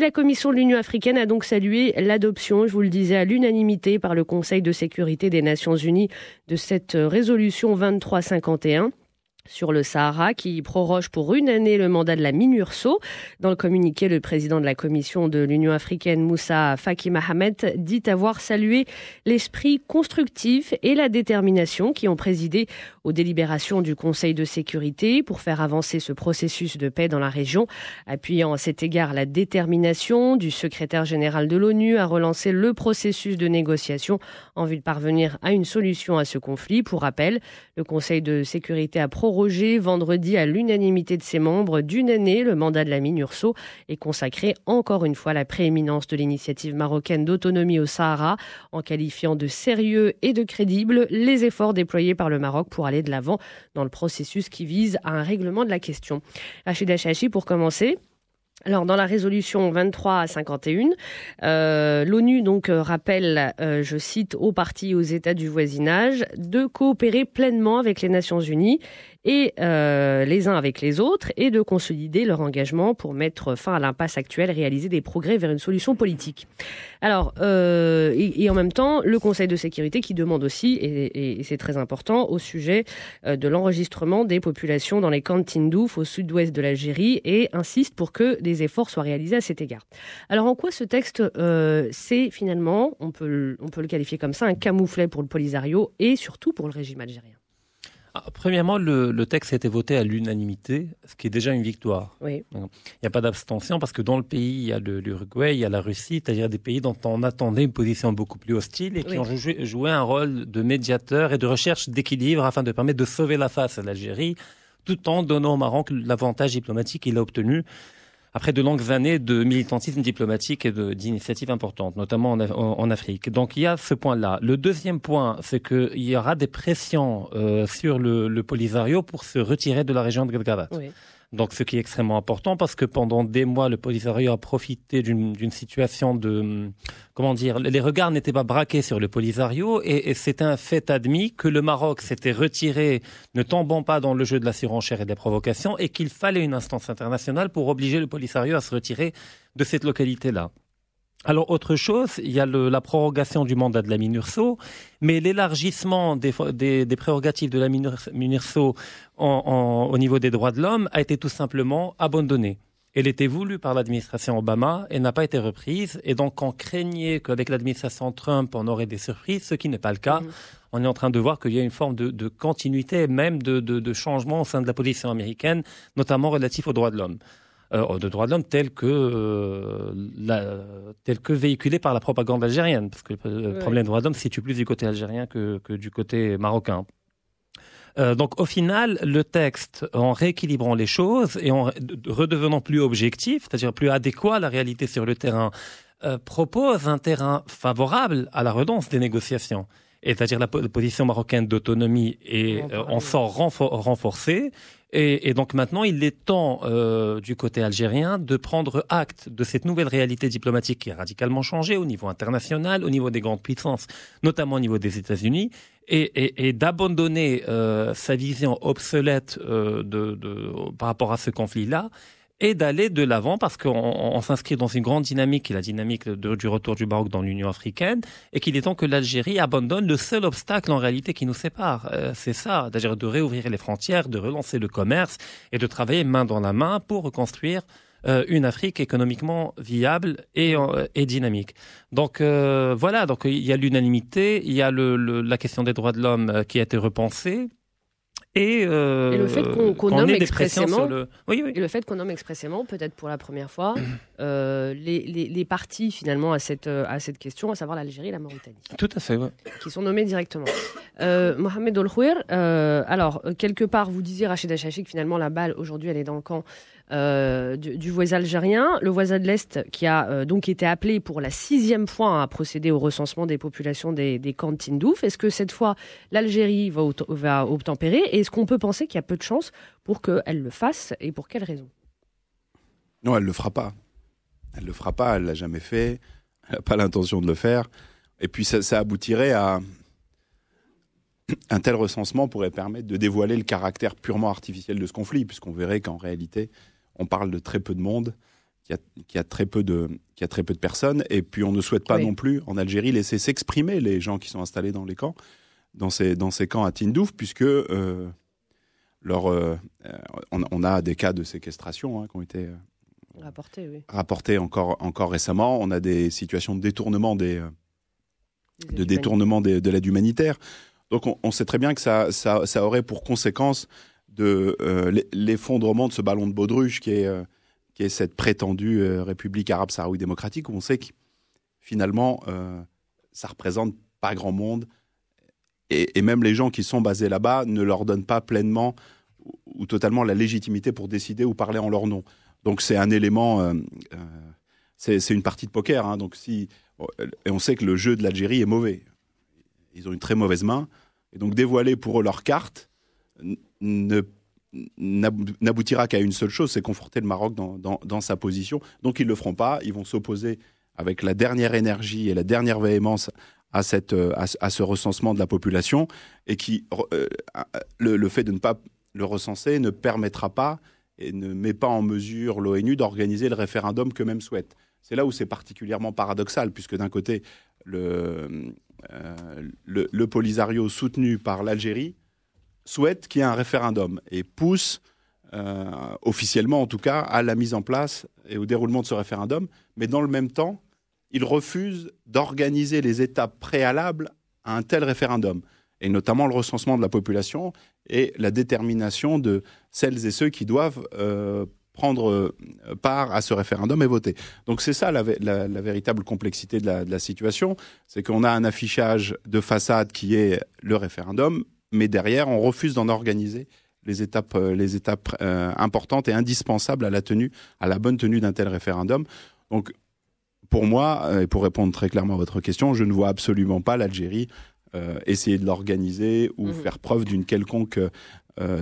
la Commission de l'Union africaine a donc salué l'adoption, je vous le disais, à l'unanimité par le Conseil de sécurité des Nations Unies de cette résolution 2351. Sur le Sahara, qui proroge pour une année le mandat de la MINURSO. Dans le communiqué, le président de la Commission de l'Union africaine, Moussa Faki Mahamat, dit avoir salué l'esprit constructif et la détermination qui ont présidé aux délibérations du Conseil de sécurité pour faire avancer ce processus de paix dans la région, appuyant à cet égard la détermination du secrétaire général de l'ONU à relancer le processus de négociation en vue de parvenir à une solution à ce conflit. Pour rappel, le Conseil de sécurité a prorogé vendredi à l'unanimité de ses membres d'une année le mandat de la MINURSO et consacré encore une fois la prééminence de l'initiative marocaine d'autonomie au Sahara en qualifiant de sérieux et de crédibles les efforts déployés par le Maroc pour aller de l'avant dans le processus qui vise à un règlement de la question. Rachida Chachi, pour commencer. Alors, dans la résolution 2351, l'ONU donc rappelle, je cite, aux parties et aux États du voisinage de coopérer pleinement avec les Nations Unies et les uns avec les autres et de consolider leur engagement pour mettre fin à l'impasse actuelle, réaliser des progrès vers une solution politique. Alors, et en même temps, le Conseil de sécurité qui demande aussi, et c'est très important, au sujet de l'enregistrement des populations dans les camps de Tindouf au sud-ouest de l'Algérie et insiste pour que des efforts soient réalisés à cet égard. Alors, en quoi ce texte, c'est finalement, on peut le qualifier comme ça, un camouflet pour le Polisario et surtout pour le régime algérien? Premièrement, le texte a été voté à l'unanimité, ce qui est déjà une victoire. Oui. Il n'y a pas d'abstention parce que dans le pays, il y a l'Uruguay, il y a la Russie, c'est-à-dire des pays dont on attendait une position beaucoup plus hostile et qui ont joué un rôle de médiateur et de recherche d'équilibre afin de permettre de sauver la face à l'Algérie, tout en donnant au Maroc l'avantage diplomatique qu'il a obtenu après de longues années de militantisme diplomatique et d'initiatives importantes, notamment en Afrique. Donc il y a ce point-là. Le deuxième point, c'est qu'il y aura des pressions sur le Polisario pour se retirer de la région de Guelgabat. Oui. Donc ce qui est extrêmement important parce que pendant des mois, le Polisario a profité d'une situation de... Comment dire, les regards n'étaient pas braqués sur le Polisario et c'est un fait admis que le Maroc s'était retiré, ne tombant pas dans le jeu de la surenchère et des provocations et qu'il fallait une instance internationale pour obliger le Polisario à se retirer de cette localité-là. Alors, autre chose, il y a la prorogation du mandat de la MINURSO, mais l'élargissement des prérogatives de la MINURSO au niveau des droits de l'homme a été tout simplement abandonné. Elle était voulue par l'administration Obama et n'a pas été reprise. Et donc, on craignait qu'avec l'administration Trump, on aurait des surprises, ce qui n'est pas le cas. On est en train de voir qu'il y a une forme de continuité, même de changement au sein de la position américaine, notamment relatif aux droits de l'homme. De droits de l'homme tels que véhiculés par la propagande algérienne, parce que le problème des droits de l'homme se situe plus du côté algérien que du côté marocain. Donc au final, le texte, en rééquilibrant les choses et en redevenant plus objectif, c'est-à-dire plus adéquat à la réalité sur le terrain, propose un terrain favorable à la relance des négociations. Et c'est-à-dire la position marocaine d'autonomie en sort renforcée. Et donc maintenant, il est temps du côté algérien de prendre acte de cette nouvelle réalité diplomatique qui a radicalement changé au niveau international, au niveau des grandes puissances, notamment au niveau des États-Unis, et d'abandonner sa vision obsolète par rapport à ce conflit-là, et d'aller de l'avant parce qu'on s'inscrit dans une grande dynamique, qui est la dynamique du retour du Maroc dans l'Union africaine, et qu'il est temps que l'Algérie abandonne le seul obstacle en réalité qui nous sépare. C'est ça, c'est-à-dire de réouvrir les frontières, de relancer le commerce et de travailler main dans la main pour reconstruire une Afrique économiquement viable et dynamique. Donc voilà, donc il y a l'unanimité, il y a la question des droits de l'homme qui a été repensée. Et le fait qu'on nomme expressément, et le fait qu'on nomme expressément, peut-être pour la première fois, les parties finalement à cette question, à savoir l'Algérie et la Mauritanie. Tout à fait, oui. Qui sont nommées directement. Mohamed Olkhouir, alors quelque part vous disiez Rachida Chachi que finalement la balle aujourd'hui elle est dans le camp du voisin algérien, le voisin de l'Est qui a donc été appelé pour la 6e fois à procéder au recensement des populations des camps de Tindouf. Est-ce que cette fois l'Algérie va obtempérer et est-ce qu'on peut penser qu'il y a peu de chances pour qu'elle le fasse et pour quelles raisons? Non, elle ne le fera pas. Elle ne le fera pas, elle ne l'a jamais fait, elle n'a pas l'intention de le faire. Et puis ça aboutirait à... Un tel recensement pourrait permettre de dévoiler le caractère purement artificiel de ce conflit, puisqu'on verrait qu'en réalité, on parle de très peu de monde, qu'il qu'il y a très peu de personnes. Et puis on ne souhaite pas non plus en Algérie laisser s'exprimer les gens qui sont installés dans les camps, dans ces camps à Tindouf, puisque on a des cas de séquestration qui ont été rapportés encore récemment. On a des situations de détournement de l'aide humanitaire. Donc on sait très bien que ça aurait pour conséquence l'effondrement de ce ballon de baudruche qui est cette prétendue République arabe sahraoui démocratique, où on sait que finalement ça représente pas grand monde, et même les gens qui sont basés là-bas ne leur donnent pas pleinement ou totalement la légitimité pour décider ou parler en leur nom. Donc c'est un élément, c'est une partie de poker. Donc et on sait que le jeu de l'Algérie est mauvais. Ils ont une très mauvaise main, et donc dévoiler pour eux leur carte n'aboutira qu'à une seule chose, c'est conforter le Maroc dans sa position. Donc ils ne le feront pas, ils vont s'opposer avec la dernière énergie et la dernière véhémence à ce recensement de la population, et le fait de ne pas le recenser ne permettra pas et ne met pas en mesure l'ONU d'organiser le référendum qu'eux-mêmes souhaitent. C'est là où c'est particulièrement paradoxal, puisque d'un côté, le Polisario soutenu par l'Algérie souhaite qu'il y ait un référendum et pousse, officiellement en tout cas, à la mise en place et au déroulement de ce référendum. Mais dans le même temps, il refuse d'organiser les étapes préalables à un tel référendum, et notamment le recensement de la population et la détermination de celles et ceux qui doivent prendre part à ce référendum et voter. Donc c'est ça la véritable complexité de la situation, c'est qu'on a un affichage de façade qui est le référendum, mais derrière, on refuse d'en organiser les étapes importantes et indispensables à la bonne tenue d'un tel référendum. Donc, pour moi, et pour répondre très clairement à votre question, je ne vois absolument pas l'Algérie essayer de l'organiser ou faire preuve d'une quelconque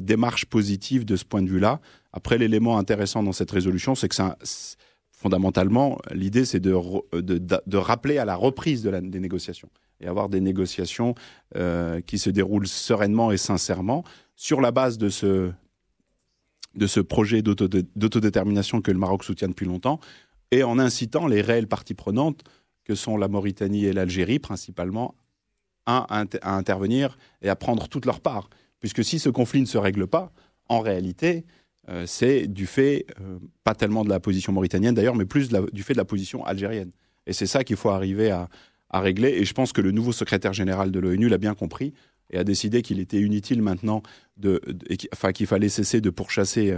démarche positive de ce point de vue-là. Après, l'élément intéressant dans cette résolution, c'est que fondamentalement, l'idée, c'est de rappeler à la reprise des négociations, et avoir des négociations qui se déroulent sereinement et sincèrement sur la base de ce projet d'autodétermination que le Maroc soutient depuis longtemps, et en incitant les réelles parties prenantes, que sont la Mauritanie et l'Algérie principalement, à intervenir et à prendre toute leur part. Puisque si ce conflit ne se règle pas, en réalité, c'est du fait, pas tellement de la position mauritanienne d'ailleurs, mais plus du fait de la position algérienne. Et c'est ça qu'il faut arriver à régler. Et je pense que le nouveau secrétaire général de l'ONU l'a bien compris et a décidé qu'il était inutile maintenant, qu'il fallait cesser de pourchasser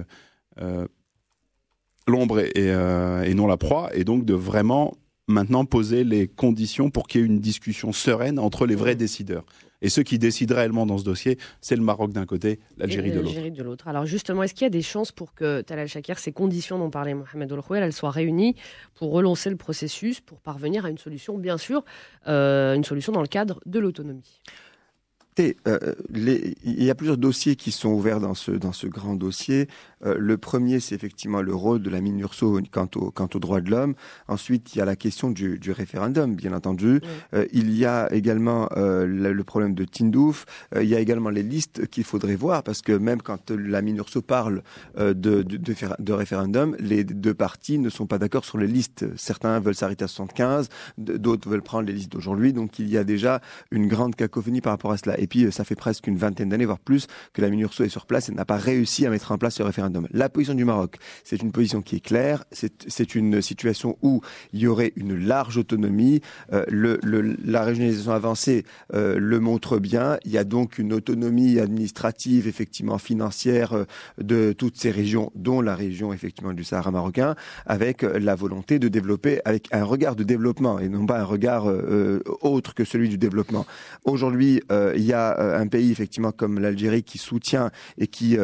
l'ombre et non la proie, et donc de vraiment maintenant poser les conditions pour qu'il y ait une discussion sereine entre les vrais décideurs. Et ceux qui décident réellement dans ce dossier, c'est le Maroc d'un côté, l'Algérie de l'autre. Alors justement, est-ce qu'il y a des chances pour que Talal Shakir, ces conditions dont parlait Mohamed Ould-Ghouel, elles soient réunies pour relancer le processus, pour parvenir à une solution, bien sûr, une solution dans le cadre de l'autonomie ? Il y a plusieurs dossiers qui sont ouverts dans ce grand dossier. Le premier, c'est effectivement le rôle de la MINURSO quant aux droits de l'homme. Ensuite, il y a la question du référendum, bien entendu. Oui. Il y a également le problème de Tindouf. Il y a également les listes qu'il faudrait voir, parce que même quand la MINURSO parle de référendum, les deux parties ne sont pas d'accord sur les listes. Certains veulent s'arrêter à 75, d'autres veulent prendre les listes d'aujourd'hui. Donc il y a déjà une grande cacophonie par rapport à cela. Et puis, ça fait presque une vingtaine d'années, voire plus, que la MINURSO est sur place et n'a pas réussi à mettre en place ce référendum. La position du Maroc, c'est une position qui est claire. C'est une situation où il y aurait une large autonomie. La régionalisation avancée le montre bien. Il y a donc une autonomie administrative, effectivement financière, de toutes ces régions, dont la région, effectivement, du Sahara marocain, avec la volonté de développer, avec un regard de développement et non pas un regard autre que celui du développement. Aujourd'hui, il y a un pays effectivement comme l'Algérie qui soutient et qui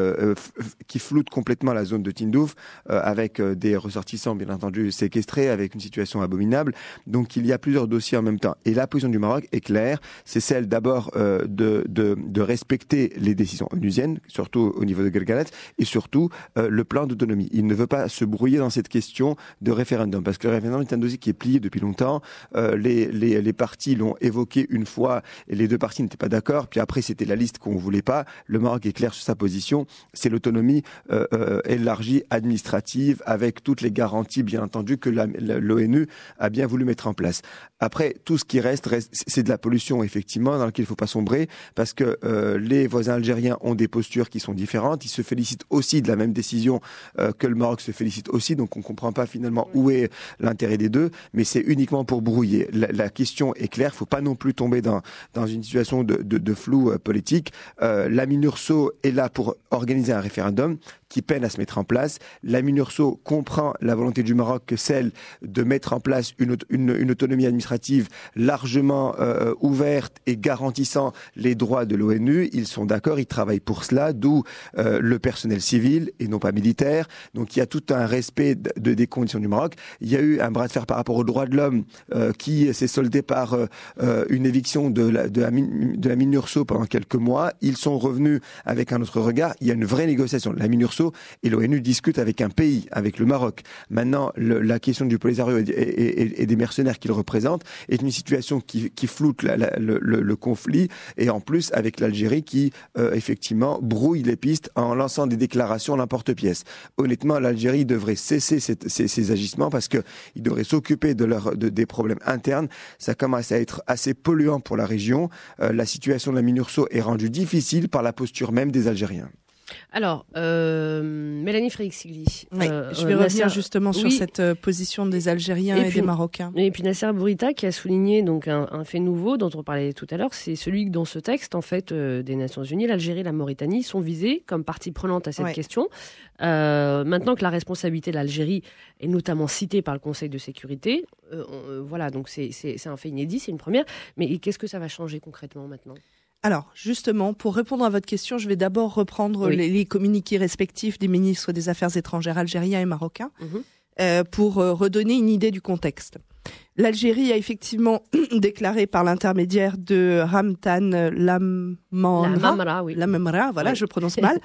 floute complètement la zone de Tindouf, avec des ressortissants bien entendu séquestrés, avec une situation abominable. Donc il y a plusieurs dossiers en même temps. Et la position du Maroc est claire, c'est celle d'abord de respecter les décisions onusiennes, surtout au niveau de Guerguerat, et surtout le plan d'autonomie. Il ne veut pas se brouiller dans cette question de référendum, parce que le référendum est un dossier qui est plié depuis longtemps. Les partis l'ont évoqué une fois et les deux parties n'étaient pas d'accord. d'accord. Puis après, c'était la liste qu'on voulait pas. Le Maroc est clair sur sa position. C'est l'autonomie élargie administrative avec toutes les garanties, bien entendu, que l'ONU a bien voulu mettre en place. Après, tout ce qui reste, c'est de la pollution, effectivement, dans laquelle il ne faut pas sombrer, parce que les voisins algériens ont des postures qui sont différentes. Ils se félicitent aussi de la même décision que le Maroc se félicite aussi. Donc, on ne comprend pas finalement où est l'intérêt des deux, mais c'est uniquement pour brouiller. La question est claire. Il ne faut pas non plus tomber dans une situation de flou politique. La MINURSO est là pour organiser un référendum qui peine à se mettre en place. La MINURSO comprend la volonté du Maroc que celle de mettre en place une autonomie administrative largement ouverte et garantissant les droits de l'ONU. Ils sont d'accord, ils travaillent pour cela, d'où le personnel civil et non pas militaire. Donc il y a tout un respect des conditions du Maroc. Il y a eu un bras de fer par rapport aux droits de l'homme qui s'est soldé par une éviction de la MINURSO pendant quelques mois. Ils sont revenus avec un autre regard. Il y a une vraie négociation. La MINURSO et l'ONU discutent avec un pays, avec le Maroc. Maintenant, la question du Polisario et des mercenaires qu'il représente est une situation qui floute le conflit, et en plus avec l'Algérie qui, effectivement, brouille les pistes en lançant des déclarations à l'emporte-pièce. Honnêtement, l'Algérie devrait cesser ces agissements parce qu'ils devraient s'occuper des problèmes internes. Ça commence à être assez polluant pour la région. La situation de la MINURSO est rendue difficile par la posture même des Algériens. Alors, Mélanie Frédéric-Sigli. Oui, je vais revenir justement sur cette position des Algériens et des Marocains. Et puis Nasser Bourita qui a souligné donc un fait nouveau dont on parlait tout à l'heure, c'est celui que dans ce texte en fait des Nations Unies, l'Algérie et la Mauritanie sont visées comme partie prenante à cette question. Maintenant que la responsabilité de l'Algérie est notamment citée par le Conseil de sécurité, voilà, donc c'est un fait inédit, c'est une première. Mais qu'est-ce que ça va changer concrètement maintenant ? Alors, justement, pour répondre à votre question, je vais d'abord reprendre les communiqués respectifs des ministres des Affaires étrangères algériens et marocains pour redonner une idée du contexte. L'Algérie a effectivement déclaré par l'intermédiaire de Ramtan Lamamra, voilà, je prononce mal,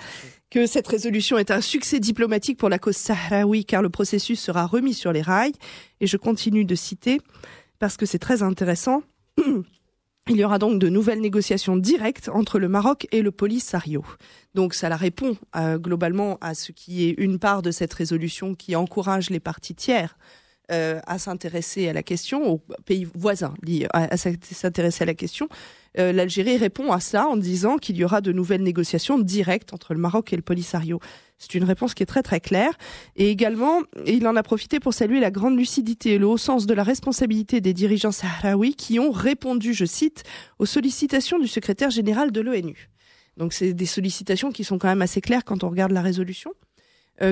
que cette résolution est un succès diplomatique pour la cause sahraoui car le processus sera remis sur les rails. Et je continue de citer parce que c'est très intéressant. Il y aura donc de nouvelles négociations directes entre le Maroc et le Polisario. Donc ça répond globalement à ce qui est une part de cette résolution qui encourage les parties tiers à s'intéresser à la question, aux pays voisins à s'intéresser à la question. L'Algérie répond à cela en disant qu'il y aura de nouvelles négociations directes entre le Maroc et le Polisario. C'est une réponse qui est très très claire. Et également, il en a profité pour saluer la grande lucidité et le haut sens de la responsabilité des dirigeants sahraouis qui ont répondu, je cite, aux sollicitations du secrétaire général de l'ONU. Donc c'est des sollicitations qui sont quand même assez claires quand on regarde la résolution.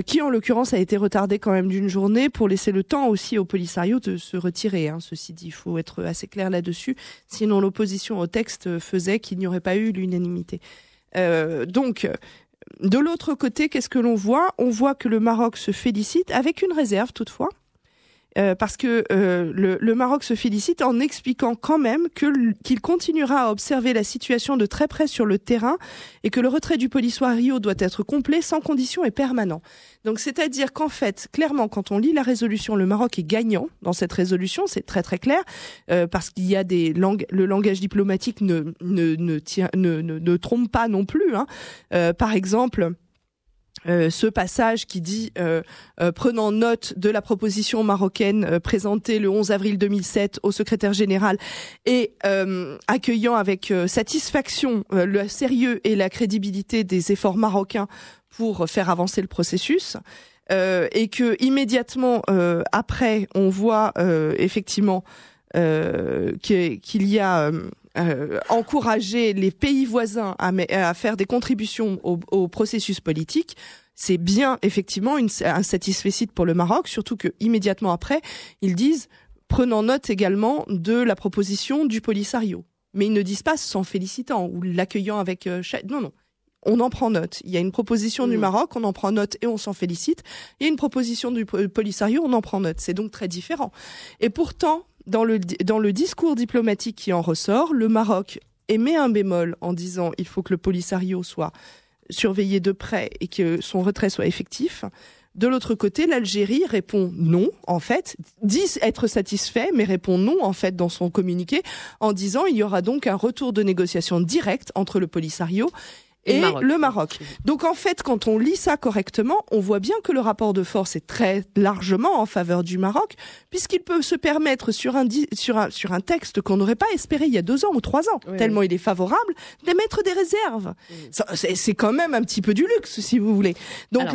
Qui en l'occurrence a été retardé quand même d'une journée pour laisser le temps aussi au Polisario de se retirer. Ceci dit, il faut être assez clair là-dessus, sinon l'opposition au texte faisait qu'il n'y aurait pas eu l'unanimité. Donc, de l'autre côté, qu'est-ce que l'on voit ? On voit que le Maroc se félicite, avec une réserve toutefois, parce que le Maroc se félicite en expliquant quand même qu'il continuera à observer la situation de très près sur le terrain et que le retrait du Polisario doit être complet, sans condition et permanent. Donc c'est-à-dire qu'en fait, clairement, quand on lit la résolution, le Maroc est gagnant dans cette résolution, c'est très très clair, parce qu'il y a le langage diplomatique ne trompe pas non plus. Par exemple, ce passage qui dit prenant note de la proposition marocaine présentée le 11 avril 2007 au secrétaire général et accueillant avec satisfaction le sérieux et la crédibilité des efforts marocains pour faire avancer le processus, et que immédiatement après on voit effectivement qu'il y a encourager les pays voisins à faire des contributions au processus politique, c'est bien effectivement un satisfecit pour le Maroc, surtout que immédiatement après, ils disent prenant note également de la proposition du Polisario. Mais ils ne disent pas s'en félicitant ou l'accueillant avec non. On en prend note. Il y a une proposition du Maroc, on en prend note et on s'en félicite. Il y a une proposition du Polisario, on en prend note. C'est donc très différent. Et pourtant, dans le discours diplomatique qui en ressort, le Maroc émet un bémol en disant il faut que le Polisario soit surveillé de près et que son retrait soit effectif. De l'autre côté, l'Algérie répond non, en fait, dit être satisfait, mais répond non, en fait, dans son communiqué, en disant il y aura donc un retour de négociation direct entre le Polisario et le Maroc. Donc en fait, quand on lit ça correctement, on voit bien que le rapport de force est très largement en faveur du Maroc, puisqu'il peut se permettre sur un texte qu'on n'aurait pas espéré il y a 2 ans ou 3 ans, tellement il est favorable, d'émettre des réserves. C'est quand même un petit peu du luxe, si vous voulez. Donc alors,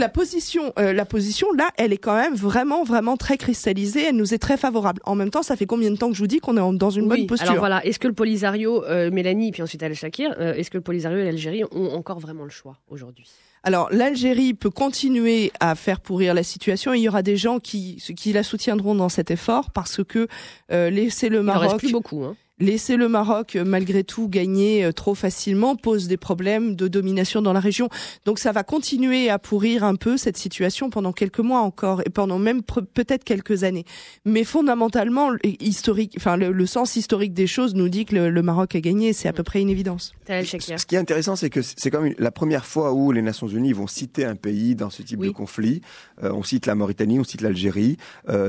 la position là, elle est quand même vraiment, vraiment très cristallisée, elle nous est très favorable. En même temps, ça fait combien de temps que je vous dis qu'on est dans une bonne posture? Alors voilà, est-ce que le Polisario, Mélanie, puis ensuite Al-Shakir, est-ce que le Polisario et l'Algérie ont encore vraiment le choix aujourd'hui? Alors, l'Algérie peut continuer à faire pourrir la situation. Il y aura des gens qui la soutiendront dans cet effort parce que laisser le Maroc... Il en reste plus beaucoup, hein. Laisser le Maroc, malgré tout, gagner trop facilement pose des problèmes de domination dans la région. Donc ça va continuer à pourrir un peu cette situation pendant quelques mois encore et pendant même peut-être quelques années. Mais fondamentalement, le sens historique des choses nous dit que le Maroc a gagné. C'est à peu près une évidence. Ce qui est intéressant, c'est que c'est quand même la première fois où les Nations Unies vont citer un pays dans ce type de conflit. On cite la Mauritanie, on cite l'Algérie.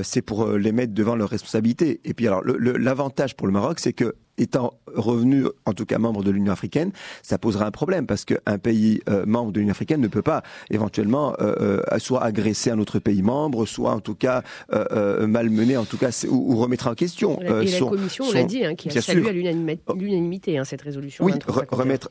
C'est pour les mettre devant leurs responsabilités. Et puis alors, l'avantage pour le Maroc, c'est que étant revenu, en tout cas membre de l'Union africaine, ça posera un problème parce qu'un pays membre de l'Union africaine ne peut pas éventuellement soit agresser un autre pays membre, soit en tout cas malmener, en tout cas ou remettre en question. Et la Commission, on l'a dit, qui a salué à l'unanimité cette résolution. Oui,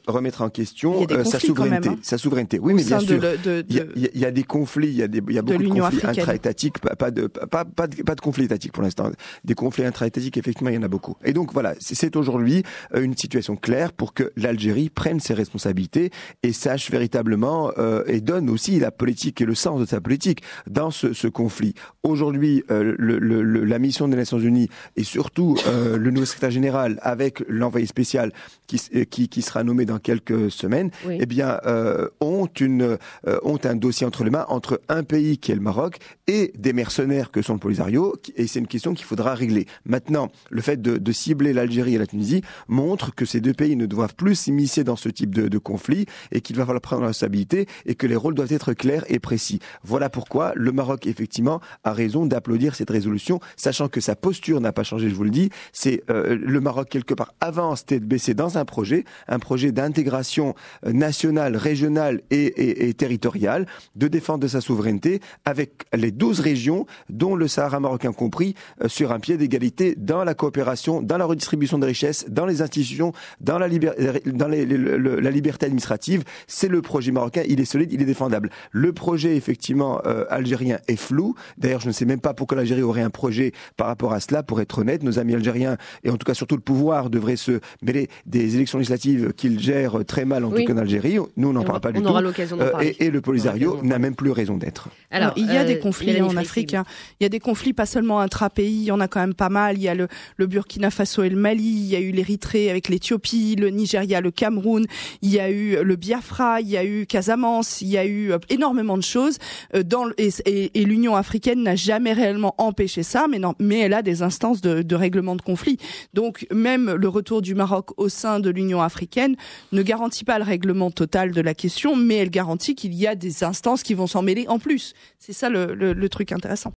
remettre en question sa souveraineté. Même, sa souveraineté. Oui, mais bien sûr, il y a des conflits, il y a beaucoup de conflits intra-étatiques, pas de conflits étatiques pour l'instant. Des conflits intra-étatiques, effectivement, il y en a beaucoup. Et donc voilà, c'est aujourd'hui une situation claire pour que l'Algérie prenne ses responsabilités et sache véritablement et donne aussi la politique et le sens de sa politique dans ce conflit. Aujourd'hui, la mission des Nations Unies et surtout le nouveau secrétaire général avec l'envoyé spécial qui sera nommé dans quelques semaines, eh bien ont un dossier entre les mains entre un pays qui est le Maroc et des mercenaires que sont le Polisario, et c'est une question qu'il faudra régler. Maintenant, le fait de cibler l'Algérie et la Tunisie montre que ces deux pays ne doivent plus s'immiscer dans ce type de conflit et qu'il va falloir prendre la responsabilité et que les rôles doivent être clairs et précis. Voilà pourquoi le Maroc, effectivement, a raison d'applaudir cette résolution, sachant que sa posture n'a pas changé, je vous le dis. C'est le Maroc, quelque part, avance tête baissée dans un projet d'intégration nationale, régionale et territoriale, de défense de sa souveraineté avec les 12 régions, dont le Sahara marocain compris, sur un pied d'égalité dans la coopération, dans la redistribution des richesses, dans les institutions, dans la liberté administrative. C'est le projet marocain, il est solide, il est défendable. Le projet, effectivement, algérien est flou. D'ailleurs, je ne sais même pas pourquoi l'Algérie aurait un projet par rapport à cela, pour être honnête. Nos amis algériens, et en tout cas surtout le pouvoir, devraient se mêler des élections législatives qu'ils gèrent très mal, en tout cas en Algérie. Nous, on n'en parle pas du tout. On aura l'occasion d'en parler. Et le Polisario n'a même plus raison d'être. Alors, il y a des conflits en Afrique. Il y a des conflits pas seulement intra-pays, il y en a quand même pas mal. Il y a le Burkina Faso et le Mali, il y a eu l'Érythrée avec l'Éthiopie, le Nigeria, le Cameroun, il y a eu le Biafra, il y a eu Casamance, il y a eu énormément de choses. Et l'Union africaine n'a jamais réellement empêché ça, mais elle a des instances de règlement de conflit. Donc même le retour du Maroc au sein de l'Union africaine ne garantit pas le règlement total de la question, mais elle garantit qu'il y a des instances qui vont s'en mêler en plus. C'est ça le truc intéressant.